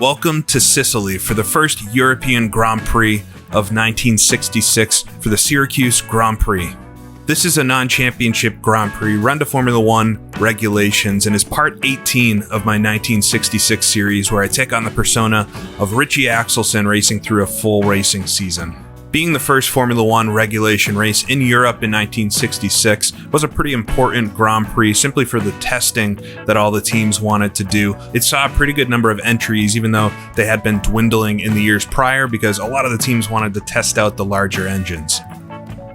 Welcome to Sicily for the first European Grand Prix of 1966 for the Syracuse Grand Prix. This is a non-championship Grand Prix run to Formula One regulations and is part 18 of my 1966 series where I take on the persona of Richie racing through a full racing season. Being the first Formula One regulation race in Europe in 1966 was a pretty important Grand Prix simply for the testing that all the teams wanted to do. It saw a pretty good number of entries even though they had been dwindling in the years prior because a lot of the teams wanted to test out the larger engines.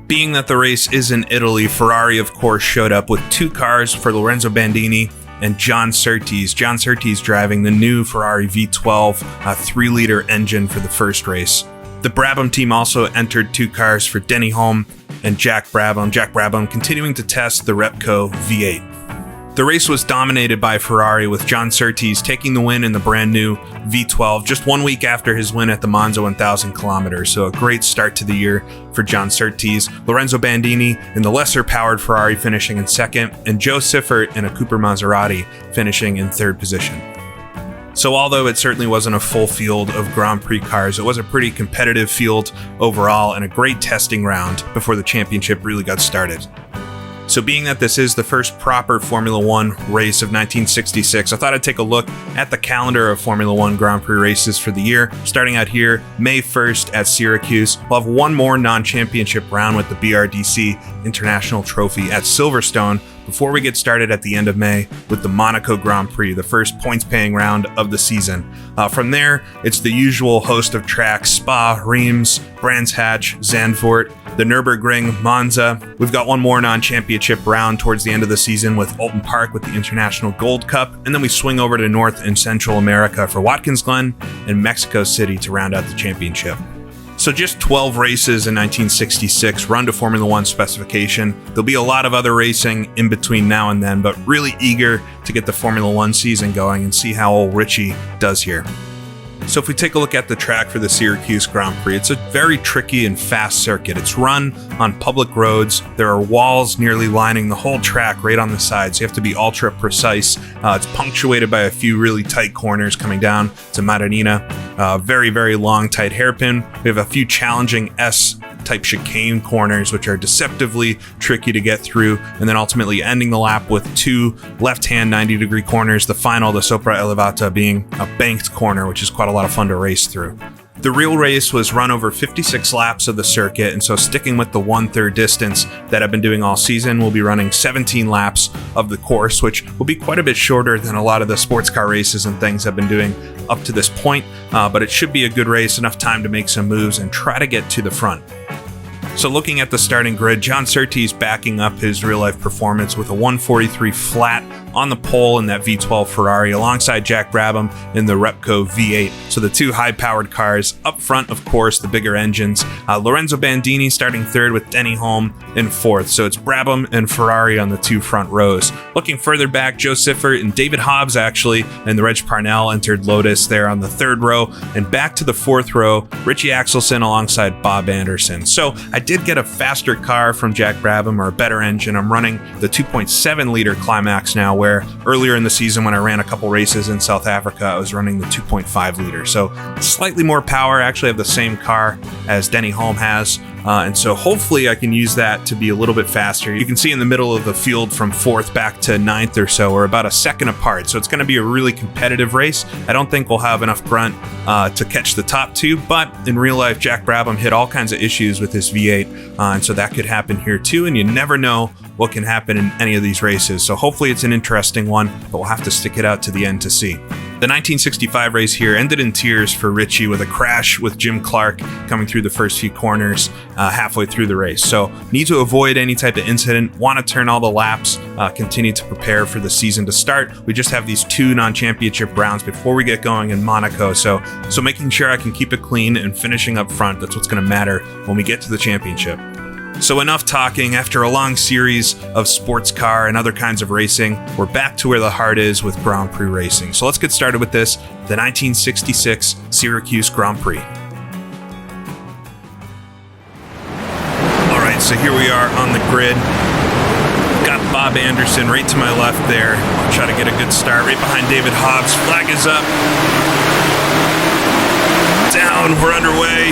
Being that the race is in Italy, Ferrari of course showed up with two cars for Lorenzo Bandini and John Surtees. John Surtees driving the new Ferrari V12 3-liter engine for the first race. The Brabham team also entered two cars for Denny Hulme and Jack Brabham. Jack Brabham continuing to test the Repco V8. The race was dominated by Ferrari with John Surtees taking the win in the brand new V12 just 1 week after his win at the Monza 1000 kilometers. So a great start to the year for John Surtees. Lorenzo Bandini in the lesser powered Ferrari finishing in second, and Joe Siffert in a Cooper Maserati finishing in third position. So although it certainly wasn't a full field of Grand Prix cars, it was a pretty competitive field overall and a great testing round before the championship really got started. So being that this is the first proper Formula One race of 1966, I thought I'd take a look at the calendar of Formula One Grand Prix races for the year. Starting out here, May 1st at Syracuse. We'll have one more non-championship round with the BRDC International Trophy at Silverstone before we get started at the end of May with the Monaco Grand Prix, the first points-paying round of the season. From there, it's the usual host of tracks: Spa, Reims, Brands Hatch, Zandvoort, the Nürburgring, Monza. We've got one more non-championship round towards the end of the season with Alton Park with the International Gold Cup, and then we swing over to North and Central America for Watkins Glen and Mexico City to round out the championship. So just 12 races in 1966 run to Formula One specification. There'll be a lot of other racing in between now and then, but really eager to get the Formula One season going and see how old Richie does here. So if we take a look at the track for the Syracuse Grand Prix, it's a very tricky and fast circuit. It's run on public roads. There are walls nearly lining the whole track right on the sides. You have to be ultra precise. It's punctuated by a few really tight corners coming down to Maranina. Very, very long, tight hairpin. We have a few challenging S-type chicane corners, which are deceptively tricky to get through, and then ultimately ending the lap with two left-hand 90-degree corners, the final, the Sopra Elevata, being a banked corner, which is quite a lot of fun to race through. The real race was run over 56 laps of the circuit, and so sticking with the 1/3 distance that I've been doing all season, we'll be running 17 laps of the course, which will be quite a bit shorter than a lot of the sports car races and things I've been doing up to this point, but it should be a good race, enough time to make some moves and try to get to the front. So looking at the starting grid, John Surtees backing up his real-life performance with a 143 flat on the pole in that V12 Ferrari alongside Jack Brabham in the Repco V8. So the two high-powered cars up front, of course, the bigger engines. Lorenzo Bandini starting third with Denny Hulme in fourth. So it's Brabham and Ferrari on the two front rows. Looking further back, Joe Siffert and David Hobbs actually, and the Reg Parnell entered Lotus there on the third row. And back to the fourth row, Richie alongside Bob Anderson. So I did get a faster car from Jack Brabham, or a better engine. I'm running the 2.7-liter Climax now, where earlier in the season when I ran a couple races in South Africa, I was running the 2.5-liter. So slightly more power. I actually have the same car as Denny Hulme has. And so hopefully I can use that to be a little bit faster. You can see in the middle of the field from 4th back to 9th or so, we're about a second apart. So it's going to be a really competitive race. I don't think we'll have enough grunt to catch the top two, but in real life, Jack Brabham hit all kinds of issues with his V8. And so that could happen here too. And you never know what can happen in any of these races. So hopefully it's an interesting one, but we'll have to stick it out to the end to see. The 1965 race here ended in tears for Richie with a crash with Jim Clark coming through the first few corners halfway through the race. So need to avoid any type of incident, want to turn all the laps, continue to prepare for the season to start. We just have these two non-championship rounds before we get going in Monaco. So making sure I can keep it clean and finishing up front, that's what's going to matter when we get to the championship. So enough talking. After a long series of sports car and other kinds of racing, we're back to where the heart is with Grand Prix racing. So let's get started with this, the 1966 Syracuse Grand Prix. All right, so here we are on the grid. Got Bob Anderson right to my left there. I'll try to get a good start right behind David Hobbs. Flag is up. going. We're underway.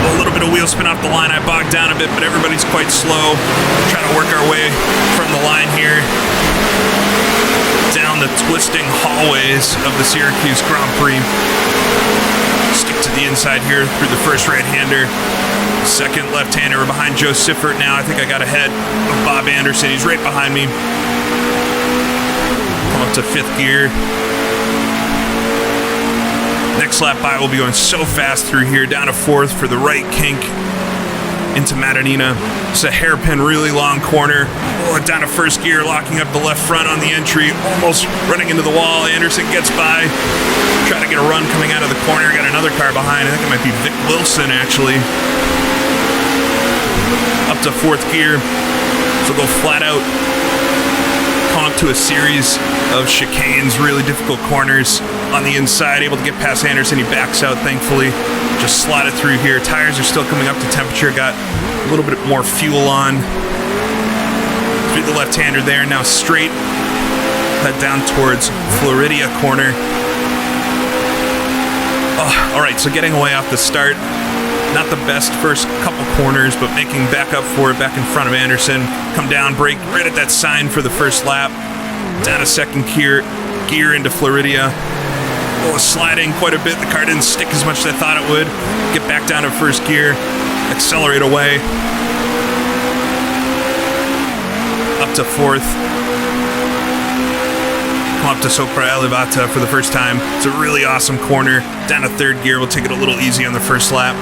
A little bit of wheel spin off the line. I bogged down a bit, but everybody's quite slow. Trying to work our way from the line here down the twisting hallways of the Syracuse Grand Prix. Stick to the inside here through the first right-hander. Second left-hander. We're behind Joe Siffert now. I think I got ahead of Bob Anderson. He's right behind me. Come up to fifth gear. Next lap by, we'll be going so fast through here, down to fourth for the right kink into Madonnina. It's a hairpin, really long corner. Oh, down to first gear, locking up the left front on the entry, almost running into the wall. Anderson gets by, trying to get a run coming out of the corner. Got another car behind. I think it might be Vic Wilson, actually. Up to fourth gear, so go flat out. Come up to a series of chicanes, really difficult corners on the inside, able to get past Anderson. He backs out, thankfully. Just slotted through here. Tires are still coming up to temperature. Got a little bit more fuel on. Through the left-hander there. Now straight. Head down towards Floridia corner. Oh, all right, so getting away off the start. Not the best first couple corners, but making back up for it back in front of Anderson. Come down, brake right at that sign for the first lap. Down a second gear into Floridia. Oh, sliding quite a bit. The car didn't stick as much as I thought it would. Get back down to first gear. Accelerate away. Up to fourth. Come up to Sopra Elevata for the first time. It's a really awesome corner. Down to third gear. We'll take it a little easy on the first lap.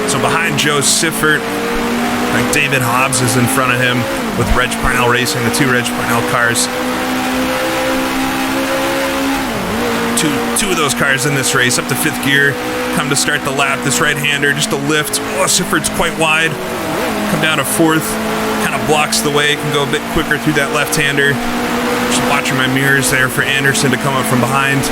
So behind Joe Siffert, I think David Hobbs is in front of him with Reg Parnell Racing, the two Reg Parnell cars. Two of those cars in this race, up to fifth gear, come to start the lap. This right-hander, just a lift. Oh, Siffert's quite wide. Come down to fourth, kind of blocks the way, can go a bit quicker through that left-hander. Just watching my mirrors there for Anderson to come up from behind.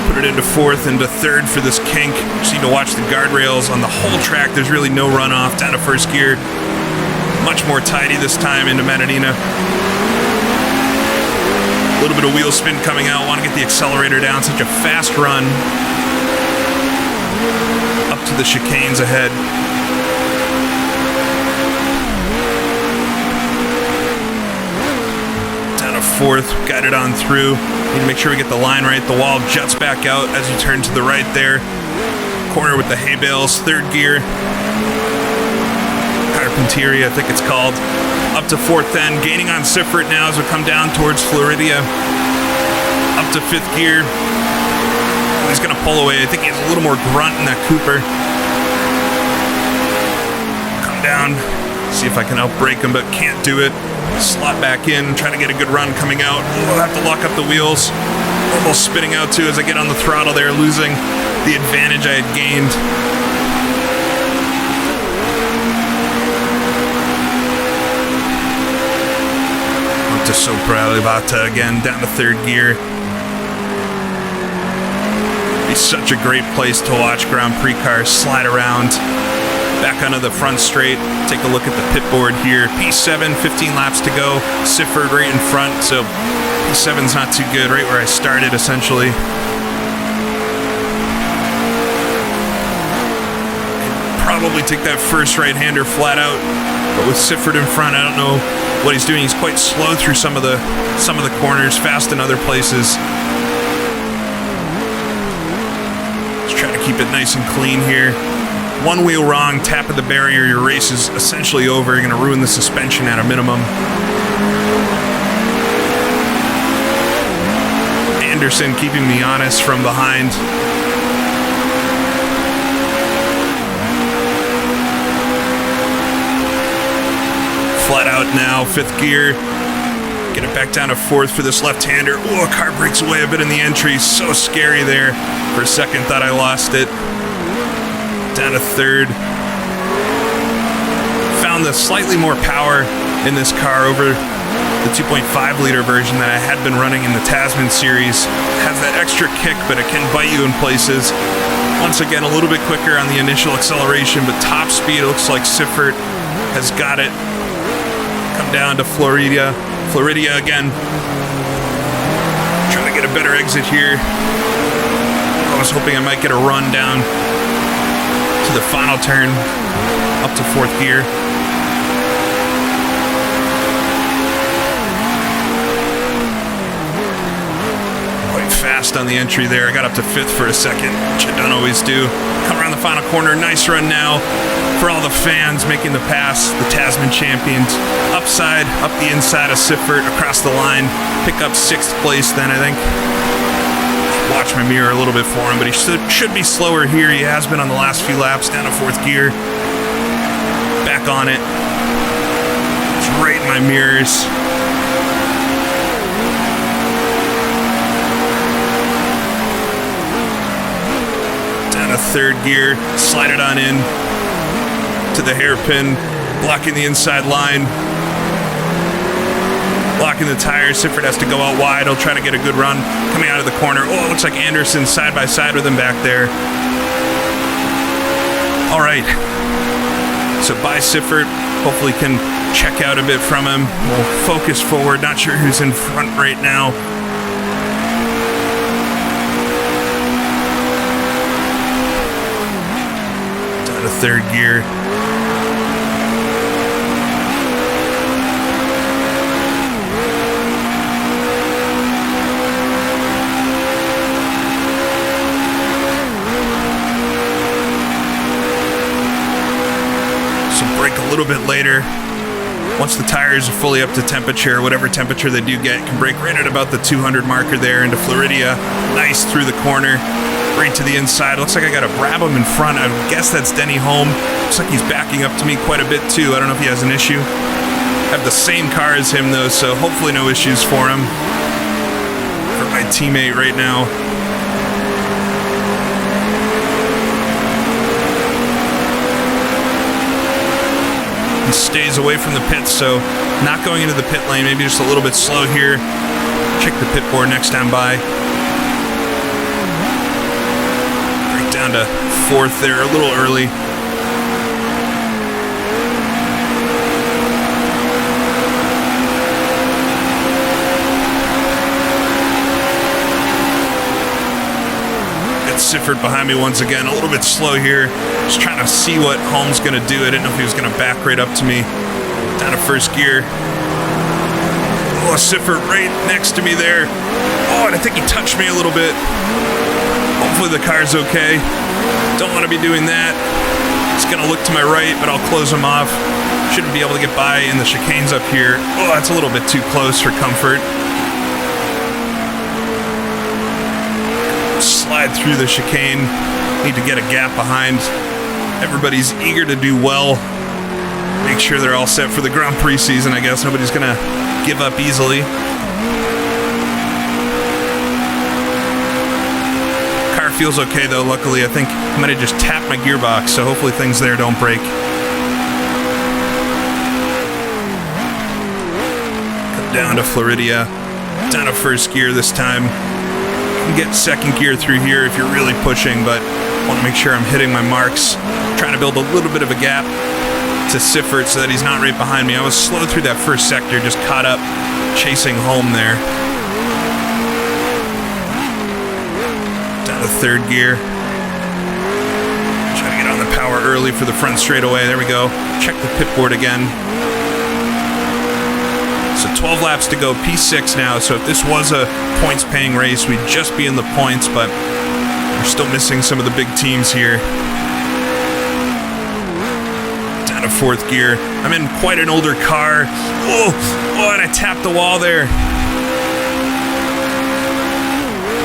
Put it into fourth, into third for this kink. Just need to watch the guardrails on the whole track. There's really no runoff. Down to first gear. Much more tidy this time into Madonnina. A little bit of wheel spin coming out. Want to get the accelerator down. Such a fast run. Up to the chicanes ahead. Down to fourth. Guided on through. Need to make sure we get the line right. The wall juts back out as you turn to the right there. Corner with the hay bales. Third gear. Carpinteria, I think it's called. Up to fourth then. Gaining on Siffert now as we come down towards Floridia. Up to fifth gear. He's going to pull away. I think he has a little more grunt in that Cooper. Come down. See if I can outbrake him, but can't do it. Slot back in. Try to get a good run coming out. We'll have to lock up the wheels. Almost spinning out too as I get on the throttle there, losing the advantage I had gained. To Sopra Elevata again, down to third gear. It's such a great place to watch Grand Prix cars slide around. Back onto the front straight. Take a look at the pit board here. P7, 15 laps to go. Siffert right in front, so P7's not too good. Right where I started, essentially. Probably take that first right-hander flat out, but with Siffert in front, I don't know what he's doing. He's quite slow through some of the corners, fast in other places. Just trying to keep it nice and clean here. One wheel wrong, tap of the barrier, your race is essentially over. You're going to ruin the suspension at a minimum. Anderson keeping me honest from behind. Flat out now, fifth gear. Get it back down to fourth for this left-hander. Oh, a car breaks away a bit in the entry. So scary there. For a second, thought I lost it. Down to third. Found the slightly more power in this car over the 2.5 liter version that I had been running in the Tasman series. Has that extra kick, but it can bite you in places. Once again, a little bit quicker on the initial acceleration, but top speed, it looks like Siffert has got it. Come down to Floridia again. Trying get a better exit here. I was hoping I might get a run down to the final turn, up to 4th gear. Quite fast on the entry there. I got up to 5th for a second, which I don't always do. Come around the final corner. Nice run now for all the fans making the pass. The Tasman champions. Upside, up the inside of Siffert, across the line. Pick up 6th place then, I think. Watch my mirror a little bit for him, but he should be slower here. He has been on the last few laps, down to 4th gear. Back on it. It's right in my mirrors. Down to 3rd gear, slide it on in to the hairpin, blocking the inside line. Blocking the tires. Siffert has to go out wide. He'll try to get a good run coming out of the corner. Oh, it looks like Anderson side by side with him back there. All right. So by Siffert. Hopefully can check out a bit from him. We'll focus forward. Not sure who's in front right now. Down to 3rd gear. A little bit later, once the tires are fully up to temperature, whatever temperature they do get, can brake right at about the 200 marker there into Floridia. Nice through the corner, right to the inside. Looks like I got a Brabham in front. I guess that's Denny Holm. Looks like he's backing up to me quite a bit too. I don't know if he has an issue. I have the same car as him though, so hopefully no issues for him. For my teammate right now. He stays away from the pits, so not going into the pit lane, maybe just a little bit slow here. Check the pit board next time by. Break down to 4th there, a little early. Siffert behind me once again, a little bit slow here. Just trying to see what Holm's going to do. I didn't know if he was going to back right up to me. Down to 1st gear. Oh, Siffert right next to me there. Oh, and I think he touched me a little bit. Hopefully the car's okay. Don't want to be doing that. It's going to look to my right, but I'll close him off. Shouldn't be able to get by in the chicanes up here. Oh, that's a little bit too close for comfort. Slide through the chicane. Need to get a gap behind. Everybody's eager to do well. Make sure they're all set for the Grand Prix season, I guess. Nobody's going to give up easily. Car feels okay, though, luckily. I think I might have just tapped my gearbox, so hopefully things there don't break. Come down to Floridia. Down to 1st gear this time. Get 2nd gear through here if you're really pushing, but want to make sure I'm hitting my marks. Trying to build a little bit of a gap to Siffert so that he's not right behind me. I was slow through that 1st sector, just caught up chasing home there. Down to 3rd gear. Trying to get on the power early for the front straightaway. There we go. Check the pit board again. So 12 laps to go, P6 now. So if this was a points-paying race, we'd just be in the points, but we're still missing some of the big teams here. Down to 4th gear. I'm in quite an older car. Oh, and I tapped the wall there.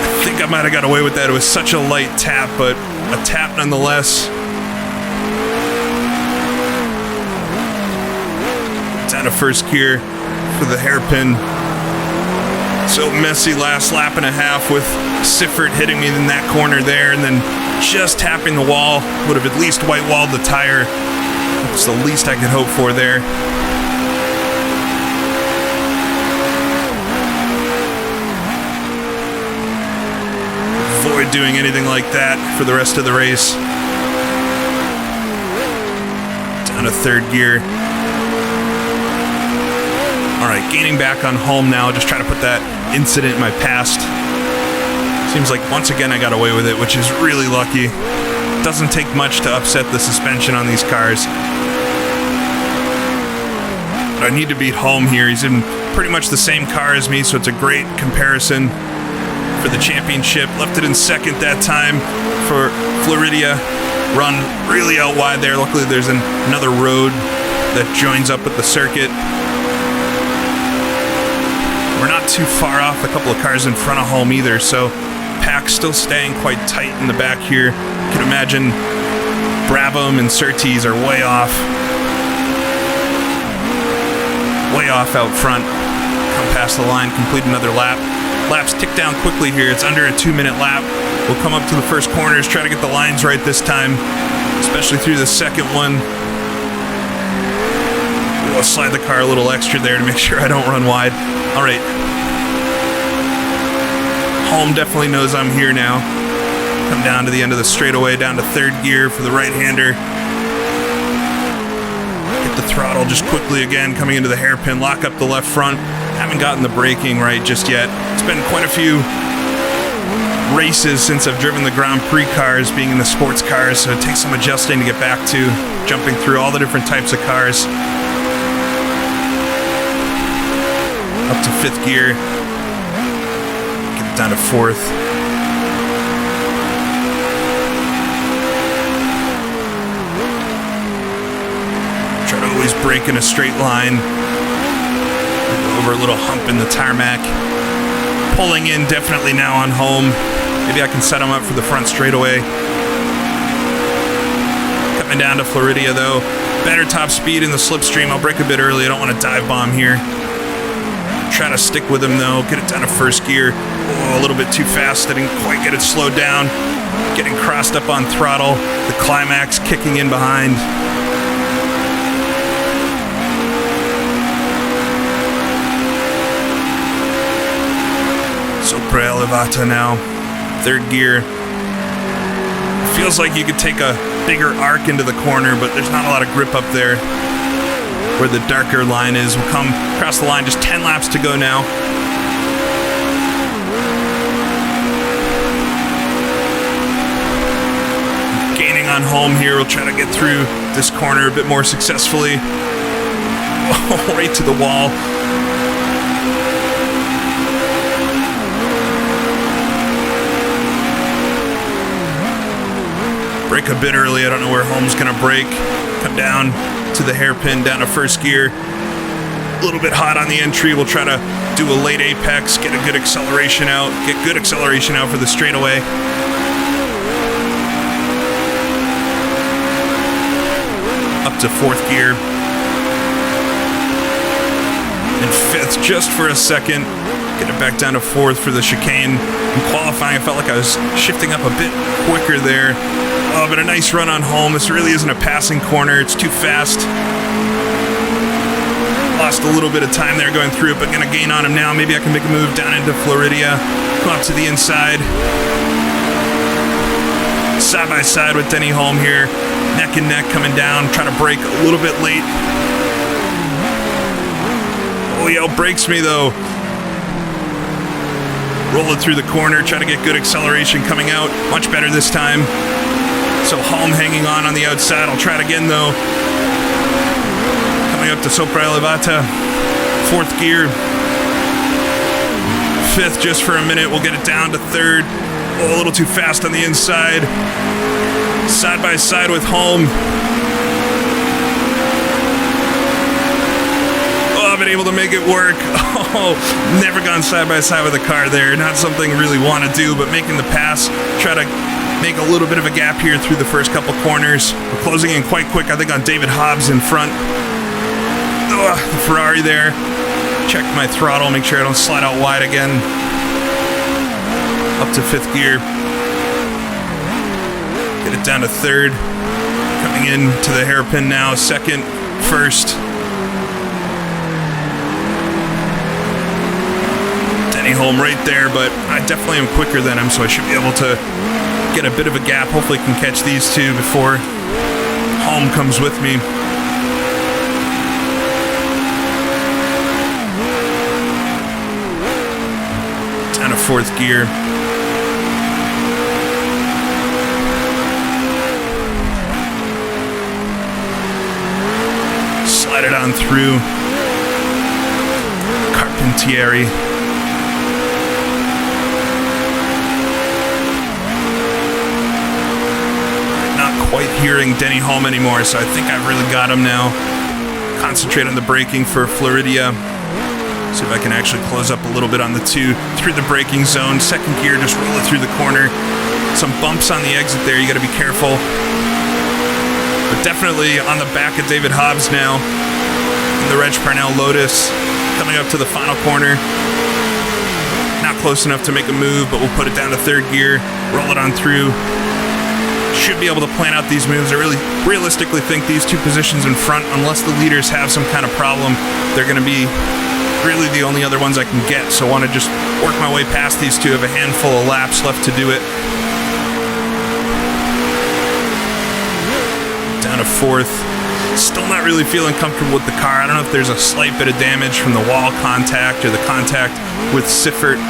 I think I might have got away with that. It was such a light tap, but a tap nonetheless. Down to 1st gear. For the hairpin. So messy last lap and a half with Siffert hitting me in that corner there and then just tapping the wall. Would have at least white walled the tire. That's the least I could hope for there. Avoid doing anything like that for the rest of the race. Down to 3rd gear. All right, gaining back on home now. Just trying to put that incident in my past Seems like once again I got away with it, which is really lucky. Doesn't take much to upset the suspension on these cars. But I need to beat Holm here. He's in pretty much the same car as me, so it's a great comparison for the championship. Left it in second that time for Floridia. Run really out wide there. Luckily there's another road that joins up with the circuit. We're not too far off a couple of cars in front of Holm either, so pack's still staying quite tight in the back here. You can imagine Brabham and Surtees are way off out front. Come past the line, complete another lap. Laps tick down quickly here. It's under a 2-minute lap. We'll come up to the first corners, try to get the lines right this time, especially through the second one. We'll slide the car a little extra there to make sure I don't run wide. All right. Holm definitely knows I'm here now. Come down to the end of the straightaway, down to third gear for the right-hander. Hit the throttle just quickly again, coming into the hairpin, lock up the left front. Haven't gotten the braking right just yet. It's been quite a few races since I've driven the Grand Prix cars, being in the sports cars, so it takes some adjusting to get back to jumping through all the different types of cars. Up to fifth gear. Get it down to fourth. Try to always brake in a straight line. Over a little hump in the tarmac. Pulling in definitely now on Holm. Maybe I can set him up for the front straightaway. Coming down to Floridia though. Better top speed in the slipstream. I'll brake a bit early. I don't want to dive bomb here. Try to stick with him though. Get it down to first gear. Oh, a little bit too fast. I didn't quite get it slowed down. Getting crossed up on throttle. The Climax kicking in behind. Sopra elevata now. Third gear. Feels like you could take a bigger arc into the corner, but there's not a lot of grip up there where the darker line is. We'll come across the line, just 10 laps to go now. Gaining on Holm here. We'll try to get through this corner a bit more successfully. Oh, right to the wall. Brake a bit early. I don't know where Holm's going to brake. Come down to the hairpin, down to first gear. A little bit hot on the entry. We'll try to do a late apex, get a good acceleration out. Get good acceleration out for the straightaway. Up to fourth gear. And fifth just for a second. Get it back down to fourth for the chicane. In qualifying, I felt like I was shifting up a bit quicker there. Oh, but a nice run on Holm. This really isn't a passing corner. It's too fast. Lost a little bit of time there going through it, but gonna gain on him now. Maybe I can make a move down into Floridia. Come up to the inside. Side by side with Denny Holm here. Neck and neck coming down. Trying to brake a little bit late. Oh, he outbrakes me though. Roll it through the corner. Try to get good acceleration coming out. Much better this time. So Holm hanging on the outside. I'll try it again though. Coming up to Sopra elevata. Fourth gear. Fifth just for a minute. We'll get it down to third. Oh, a little too fast on the inside. Side by side with Holm. Oh, I've been able to make it work. Oh, never gone side by side with a car there. Not something I really want to do, but making the pass. Try to make a little bit of a gap here through the first couple corners. We're closing in quite quick, I think, on David Hobbs in front. The Ferrari there. Check my throttle, make sure I don't slide out wide again. Up to fifth gear. Get it down to third. Coming in to the hairpin now. Second, first. Denny Holm right there, but I definitely am quicker than him, so I should be able to get a bit of a gap. Hopefully can catch these two before Holm comes with me. Down to fourth gear. Slide it on through. Carpentieri. Not quite hearing Denny Holm anymore, so I think I've really got him now. Concentrate on the braking for Floridia. See if I can actually close up a little bit on the 2 through the braking zone. Second gear, just roll it through the corner. Some bumps on the exit there, you got to be careful. But definitely on the back of David Hobbs now. In the Reg Parnell Lotus, coming up to the final corner. Not close enough to make a move, but we'll put it down to third gear, roll it on through. Should be able to plan out these moves. I really realistically think these 2 positions in front, unless the leaders have some kind of problem, they're going to be really the only other ones I can get. So I want to just work my way past these 2. I have a handful of laps left to do it. Down to 4th. Still not really feeling comfortable with the car. I don't know if there's a slight bit of damage from the wall contact or the contact with Siffert,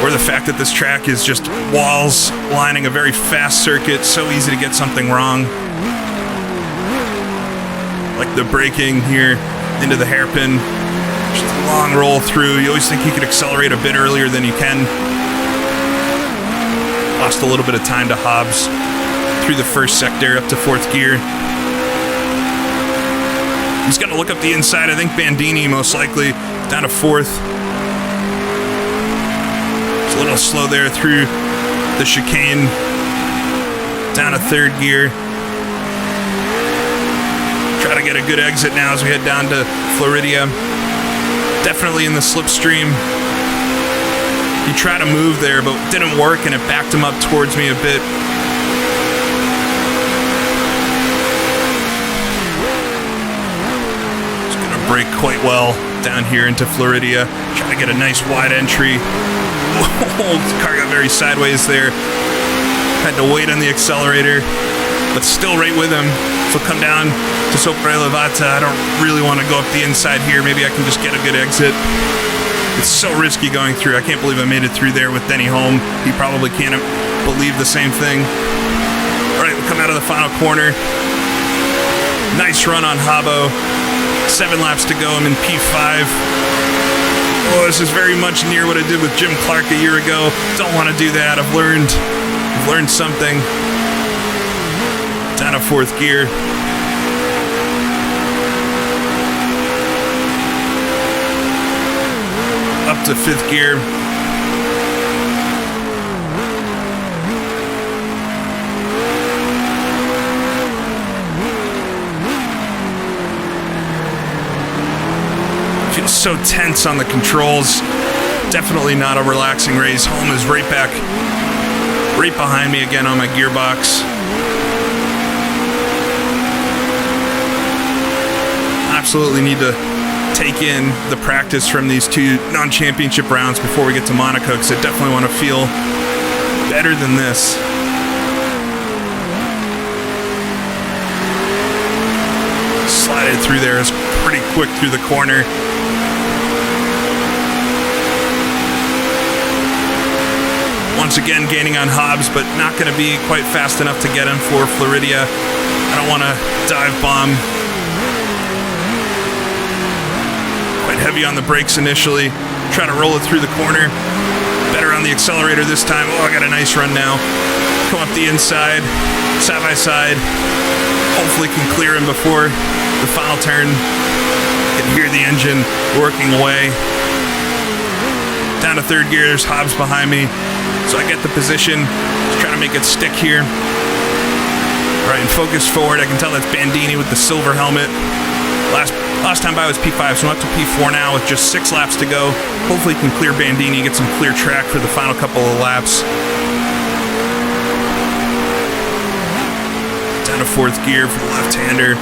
or the fact that this track is just walls lining a very fast circuit. So easy to get something wrong. Like the braking here into the hairpin. Just a long roll through. You always think you could accelerate a bit earlier than you can. Lost a little bit of time to Hobbs through the first sector up to 4th gear. He's going to look up the inside. I think Bandini most likely down to 4th. It's a little slow there through the chicane. Down to 3rd gear. Try to get a good exit now as we head down to Floridia. Definitely in the slipstream. He tried to move there, but it didn't work, and it backed him up towards me a bit. Just gonna brake quite well down here into Floridia. Try to get a nice wide entry. Oh, the car got very sideways there. Had to wait on the accelerator, but still right with him. So come down to Sopra Elevata. I don't really want to go up the inside here. Maybe I can just get a good exit. It's so risky going through. I can't believe I made it through there with Denny Holm. He probably can't believe the same thing. All right, we'll come out of the final corner. Nice run on Habbo. 7 laps to go. I'm in P5. Oh, this is very much near what I did with Jim Clark a year ago. Don't want to do that. I've learned something. Down to 4th gear. Up to 5th gear. Feels so tense on the controls. Definitely not a relaxing race. Holm is right behind me again on my gearbox. Absolutely need to take in the practice from these 2 non-championship rounds before we get to Monaco, because I definitely want to feel better than this. Slided through there. It's pretty quick through the corner. Once again gaining on Hobbs, but not going to be quite fast enough to get him for Floridia. I don't want to dive bomb. Quite heavy on the brakes initially. Try to roll it through the corner. Better on the accelerator this time. Oh, I got a nice run now. Come up the inside, side by side. Hopefully can clear him before the final turn. Can hear the engine working away. Down to 3rd gear, there's Hobbs behind me. So I get the position, just trying to make it stick here. All right, and focus forward. I can tell that's Bandini with the silver helmet. Last time by was P5, so I'm up to P4 now with just 6 laps to go. Hopefully can clear Bandini, get some clear track for the final couple of laps. Down to 4th gear for the left-hander.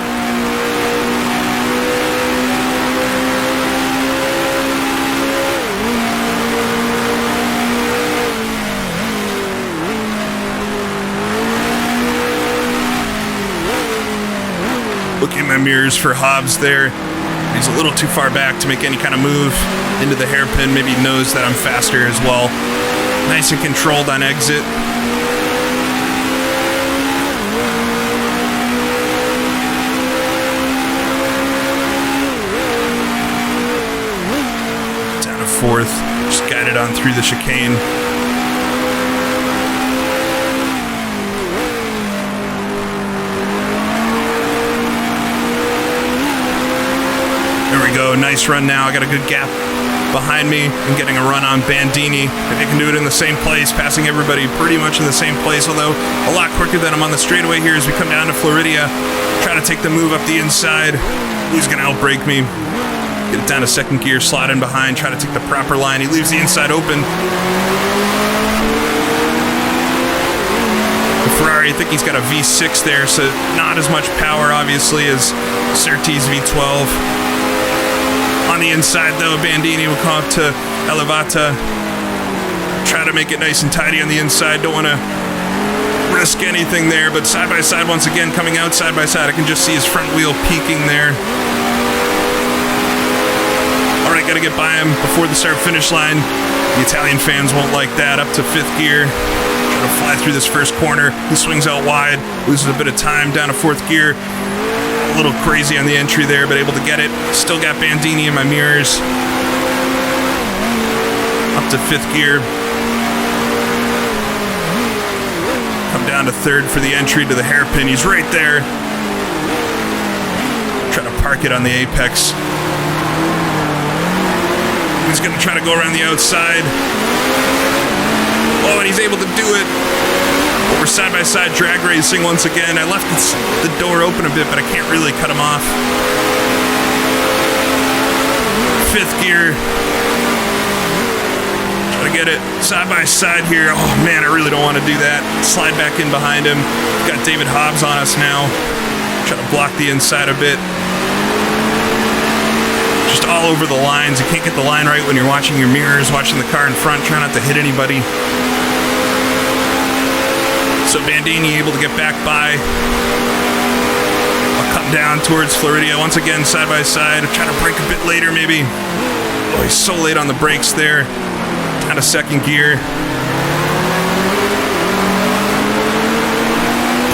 Looking at my mirrors for Hobbs there. He's a little too far back to make any kind of move into the hairpin. Maybe he knows that I'm faster as well. Nice and controlled on exit. fourth. Just guided on through the chicane. There we go, nice run now. I got a good gap behind me and getting a run on Bandini. If I can do it in the same place, passing everybody pretty much in the same place, although a lot quicker than I'm on the straightaway here as we come down to Floridia. Try to take the move up the inside. He's gonna outbrake me. Get it down to second gear, slide in behind, try to take the proper line. He leaves the inside open. The Ferrari, I think he's got a V6 there, so not as much power, obviously, as Surtees V12. On the inside, though, Bandini will come up to Elevata. Try to make it nice and tidy on the inside. Don't want to risk anything there, but side by side once again, coming out side by side. I can just see his front wheel peaking there. All right, got to get by him before the start-finish line. The Italian fans won't like that. Up to fifth gear. Trying to fly through this first corner. He swings out wide, loses a bit of time down to fourth gear. A little crazy on the entry there, but able to get it. Still got Bandini in my mirrors. Up to fifth gear. Come down to third for the entry to the hairpin. He's right there. Try to park it on the apex. He's going to try to go around the outside. Oh, and he's able to do it. We're side-by-side drag racing once again. I left the door open a bit, but I can't really cut him off. Fifth gear. Try to get it side-by-side here. Oh, man, I really don't want to do that. Slide back in behind him. Got David Hobbs on us now. Try to block the inside a bit. Just all over the lines. You can't get the line right when you're watching your mirrors, watching the car in front, trying not to hit anybody. So Bandini able to get back by. I'll come down towards Floridia once again, side by side. Try to brake a bit later, maybe. Oh, he's so late on the brakes there. Down to second gear.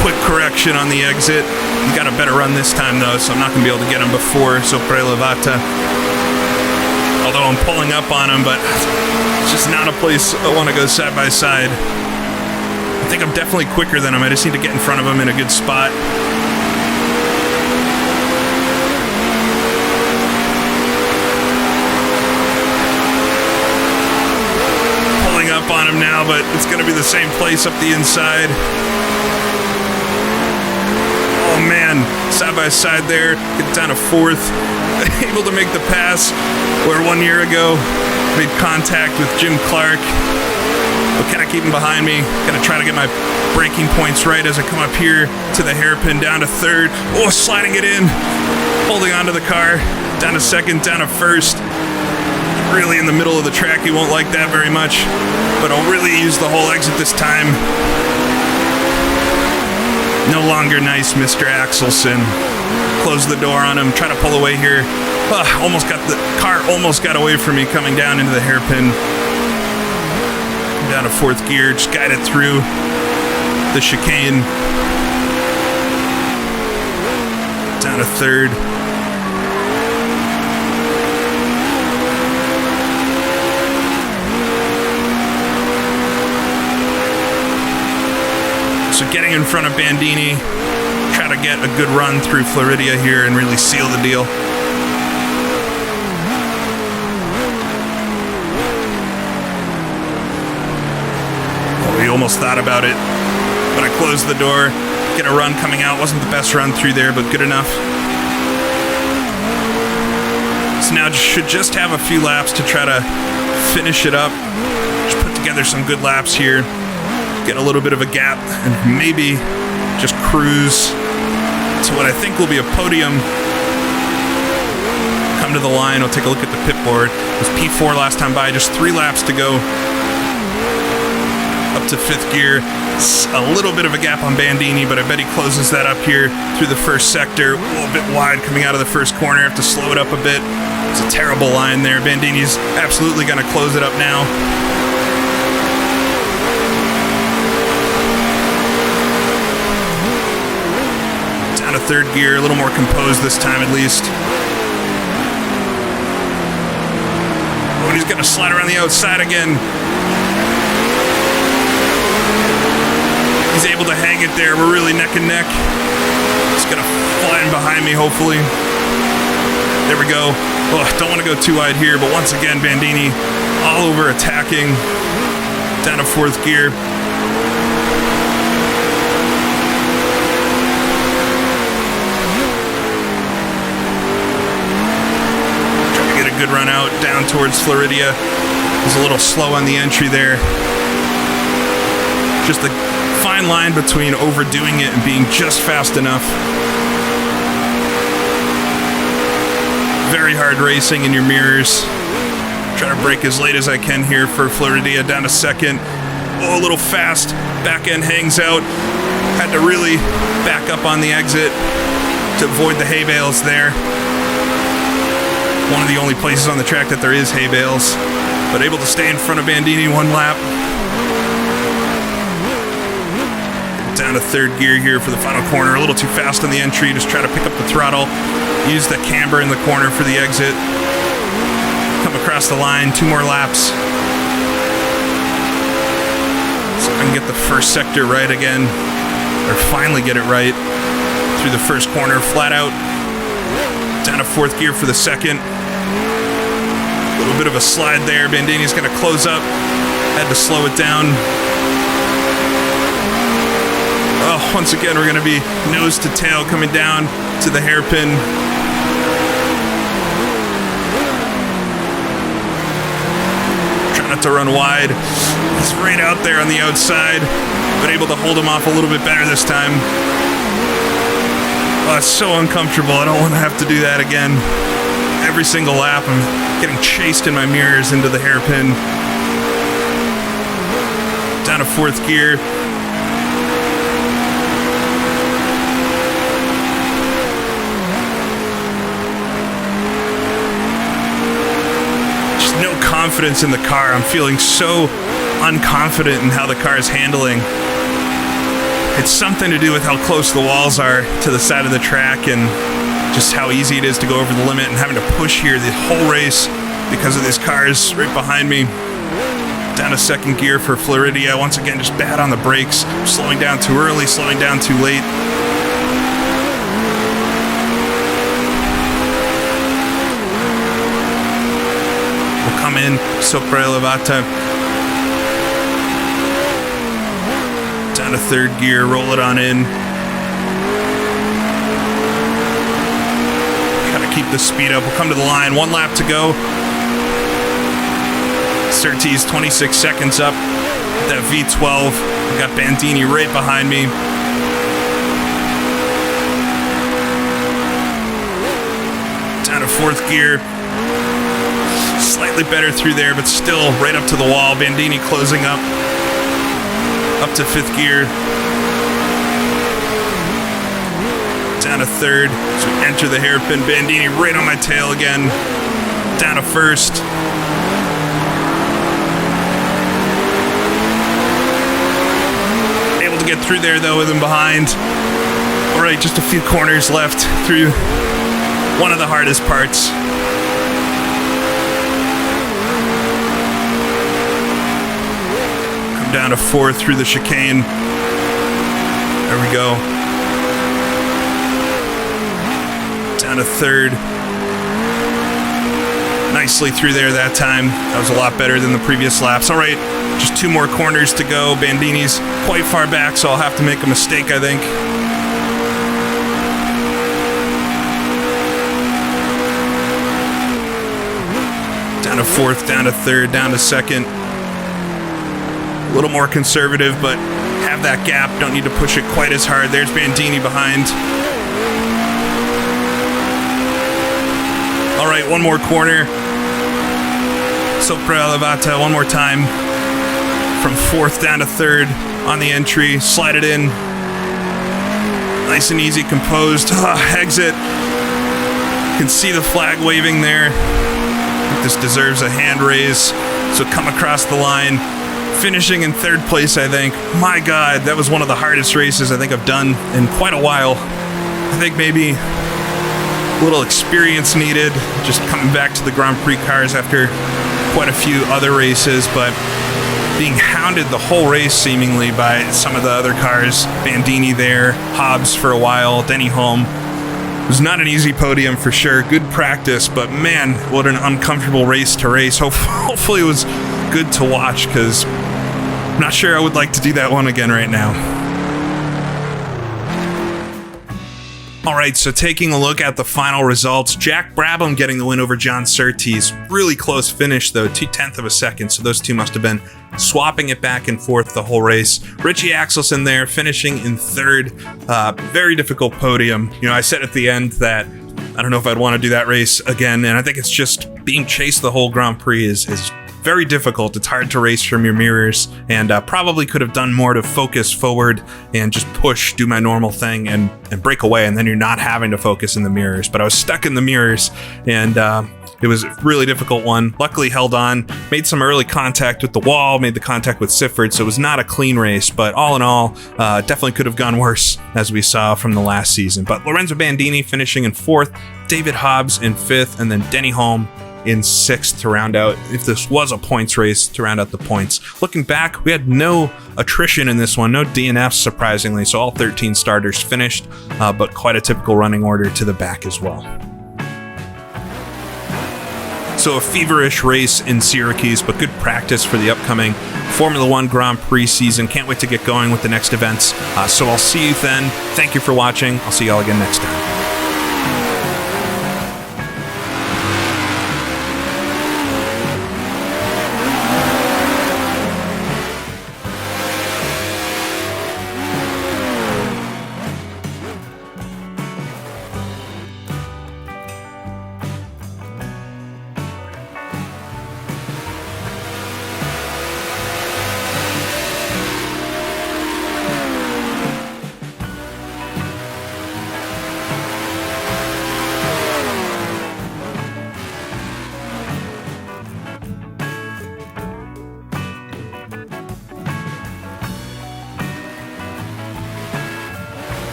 Quick correction on the exit. He got a better run this time, though, so I'm not going to be able to get him before Sopra Elevata. Although I'm pulling up on him, but it's just not a place I want to go side by side. I think I'm definitely quicker than him. I just need to get in front of him in a good spot. Pulling up on him now, but it's going to be the same place up the inside. Oh man, side by side there, get down to fourth. Able to make the pass where 1 year ago made contact with Jim Clark. But can I keep him behind me? Gotta try to get my braking points right as I come up here to the hairpin, down to third. Oh, sliding it in. Holding onto the car. Down to second, down to first. Really in the middle of the track, he won't like that very much. But I'll really use the whole exit this time. No longer nice, Mr. Axelson. Close the door on him, try to pull away here. The car almost got away from me coming down into the hairpin. Down to fourth gear, just guide it through the chicane. Down to third. So getting in front of Bandini, try to get a good run through Floridia here and really seal the deal. We almost thought about it, but I closed the door. Get a run coming out. Wasn't the best run through there, but good enough. So now should just have a few laps to try to finish it up. Just put together some good laps here. Get a little bit of a gap and maybe just cruise to what I think will be a podium. Come to the line. I'll take a look at the pit board. It was P4 last time by. Just 3 laps to go. Up to fifth gear. It's a little bit of a gap on Bandini, but I bet he closes that up here through the first sector. A little bit wide coming out of the first corner. Have to slow it up a bit. It's a terrible line there. Bandini's absolutely going to close it up now. Down to third gear. A little more composed this time at least. He's gonna slide around the outside again. He's able to hang it there. We're really neck and neck. He's gonna fly in behind me, hopefully. There we go. Oh, don't want to go too wide here, but once again, Bandini all over attacking. Down to 4th gear. Trying to get a good run out down towards Floridia. He's a little slow on the entry there. Just the fine line between overdoing it and being just fast enough. Very hard racing in your mirrors. Try to brake as late as I can here for Floridia down to 2nd. Oh, a little fast. Back end hangs out. Had to really back up on the exit to avoid the hay bales there. One of the only places on the track that there is hay bales, but able to stay in front of Bandini 1 lap. Down to 3rd gear here for the final corner. A little too fast on the entry. Just try to pick up the throttle. Use the camber in the corner for the exit. Come across the line. 2 more laps. So I can get the first sector right again. Or finally get it right. Through the first corner. Flat out. Down to 4th gear for the 2nd. A little bit of a slide there. Bandini's going to close up. Had to slow it down. Oh, once again, we're going to be nose to tail coming down to the hairpin. Try not to run wide. He's right out there on the outside, but able to hold him off a little bit better this time. Oh, it's so uncomfortable. I don't want to have to do that again. Every single lap, I'm getting chased in my mirrors into the hairpin. Down to 4th gear. No confidence in the car. I'm feeling so unconfident in how the car is handling. It's something to do with how close the walls are to the side of the track and just how easy it is to go over the limit and having to push here the whole race because of these cars right behind me. Down to 2nd gear for Floridia. Once again, just bad on the brakes. Slowing down too early, slowing down too late. Come in, sopra elevata. Down to 3rd gear, roll it on in. Gotta keep the speed up. We'll come to the line. 1 lap to go. Surtees 26 seconds up. That V12. We got Bandini right behind me. Down to 4th gear. Slightly better through there, but still right up to the wall. Bandini closing up to 5th gear. Down to 3rd. So we enter the hairpin. Bandini right on my tail again. Down to 1st. Able to get through there though with him behind. All right, just a few corners left through one of the hardest parts. Down to 4th through the chicane. There we go. Down to 3rd. Nicely through there that time. That was a lot better than the previous laps. All right, just 2 more corners to go. Bandini's quite far back, so I'll have to make a mistake, I think. Down to 4th, down to 3rd, down to 2nd. A little more conservative, but have that gap. Don't need to push it quite as hard. There's Bandini behind. All right, 1 more corner. Sopra elevata, 1 more time. From 4th down to 3rd on the entry. Slide it in. Nice and easy, composed. Exit. You can see the flag waving there. I think this deserves a hand raise. So come across the line. Finishing in 3rd place, I think. My God, that was one of the hardest races I think I've done in quite a while. I think maybe a little experience needed, just coming back to the Grand Prix cars after quite a few other races, but being hounded the whole race seemingly by some of the other cars. Bandini there, Hobbs for a while, Denny Hulme. It was not an easy podium for sure. Good practice, but man, what an uncomfortable race to race. Hopefully it was good to watch, because I'm not sure I would like to do that one again right now. All right, so taking a look at the final results, Jack Brabham getting the win over John Surtees. Really close finish, though, 0.2 of a second, so those two must have been swapping it back and forth the whole race. Richie Axelson there, finishing in third. Very difficult podium. You know, I said at the end that I don't know if I'd want to do that race again, and I think it's just being chased the whole Grand Prix is very difficult. It's hard to race from your mirrors, and probably could have done more to focus forward and just push, do my normal thing, and break away, and then you're not having to focus in the mirrors. But I was stuck in the mirrors, and it was a really difficult one. Luckily held on, made some early contact with the wall, made the contact with Sifford, so it was not a clean race, but all in all, definitely could have gone worse, as we saw from the last season. But Lorenzo Bandini finishing in 4th, David Hobbs in 5th, and then Denny Hulme in 6th to round out, if this was a points race, to round out the points. Looking back, we had no attrition in this one, no DNFs surprisingly, so all 13 starters finished, but quite a typical running order to the back as well. So a feverish race in Syracuse, but good practice for the upcoming Formula One Grand Prix season. Can't wait to get going with the next events. So I'll see you then. Thank you for watching. I'll see y'all again next time.